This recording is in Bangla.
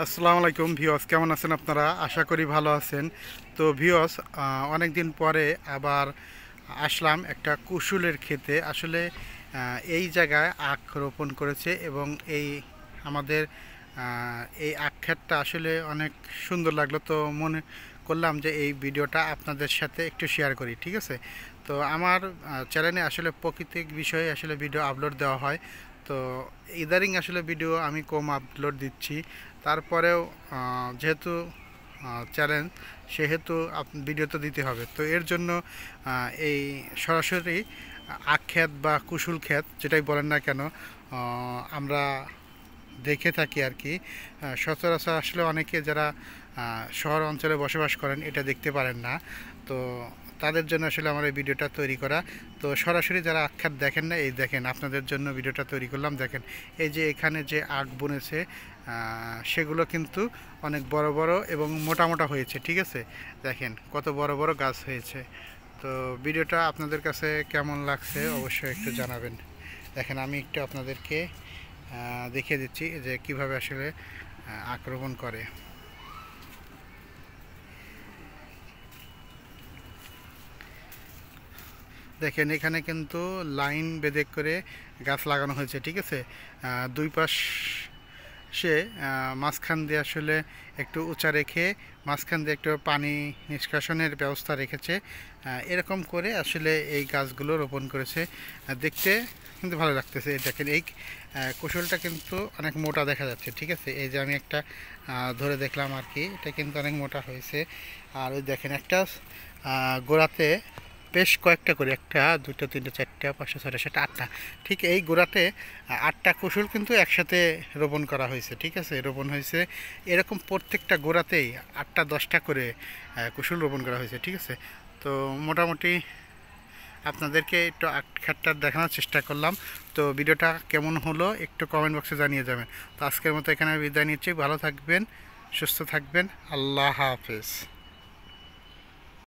আসসালামু আলাইকুম ভিউয়ার্স, কেমন আছেন আপনারা? আশা করি ভালো আছেন। তো ভিউয়ার্স, অনেক দিন পরে আবার আসলাম একটা কুশুলের ক্ষেতে। আসলে এই জায়গায় আখ রোপণ করেছে এবং এই আমাদের এই আখ ক্ষেতটা আসলে অনেক সুন্দর লাগলো। তো মনে করলাম যে এই ভিডিওটা আপনাদের সাথে একটু শেয়ার করি, ঠিক আছে? তো আমার চ্যানেলে আসলে প্রাকৃতিক বিষয়ে আসলে ভিডিও আপলোড দেওয়া হয়। তো ইদারিং আসলে ভিডিও আমি কম আপলোড দিচ্ছি। তারপরেও যেহেতু চ্যালেঞ্জ, সেহেতু ভিডিও তো দিতে হবে। তো এর জন্য এই সরাসরি আখ ক্ষেত বা কুশুল ক্ষেত যেটাই বলেন না কেন, আমরা দেখে থাকি আর কি। সচরাচর আসলে অনেকে যারা শহর অঞ্চলে বসবাস করেন এটা দেখতে পারেন না। তো তাদের জন্য আসলে আমার এই ভিডিওটা তৈরি করা। তো সরাসরি যারা আখ ক্ষেত দেখেন না, এই দেখেন আপনাদের জন্য ভিডিওটা তৈরি করলাম। দেখেন এই যে এখানে যে আখ বুনেছে, সেগুলো কিন্তু অনেক বড় বড় এবং মোটা মোটা হয়েছে, ঠিক আছে? দেখেন কত বড় বড় গাছ হয়েছে। তো ভিডিওটা আপনাদের কাছে কেমন লাগছে অবশ্যই একটু জানাবেন। দেখেন আমি একটু আপনাদেরকে দেখিয়ে দিচ্ছি যে কিভাবে আসলে আক্রমণ করে। দেখেন এখানে কিন্তু লাইন বেঁধে করে গাছ লাগানো হয়েছে, ঠিক আছে? দুই পাশ সে মাঝখান দিয়ে আসলে একটু উঁচা রেখে মাঝখান দিয়ে একটু পানি নিষ্কাশনের ব্যবস্থা রেখেছে। এরকম করে আসলে এই গাছগুলো রোপণ করেছে। দেখতে কিন্তু ভালো লাগতেছে। দেখেন এই কুশলটা কিন্তু অনেক মোটা দেখা যাচ্ছে, ঠিক আছে? এই যে আমি একটা ধরে দেখলাম আর কি, এটা কিন্তু অনেক মোটা হয়েছে। আর ওই দেখেন একটা গোড়াতে বেশ কয়েকটা করে, একটা দুটো তিনটে চারটা পাঁচটা ছয়টা সাতটা আটটা, ঠিক এই গোড়াতে আটটা কুশল কিন্তু একসাথে রোপণ করা হয়েছে, ঠিক আছে? রোপণ হয়েছে এরকম প্রত্যেকটা গোড়াতেই 8-10টা করে কুশল রোপণ করা হয়েছে, ঠিক আছে? তো মোটামুটি আপনাদেরকে একটু আখ ক্ষেতটা দেখানোর চেষ্টা করলাম। তো ভিডিওটা কেমন হলো একটু কমেন্ট বক্সে জানিয়ে যাবেন। তো আজকের মতো এখানে বিদায় নিচ্ছি। ভালো থাকবেন, সুস্থ থাকবেন। আল্লাহ হাফেজ।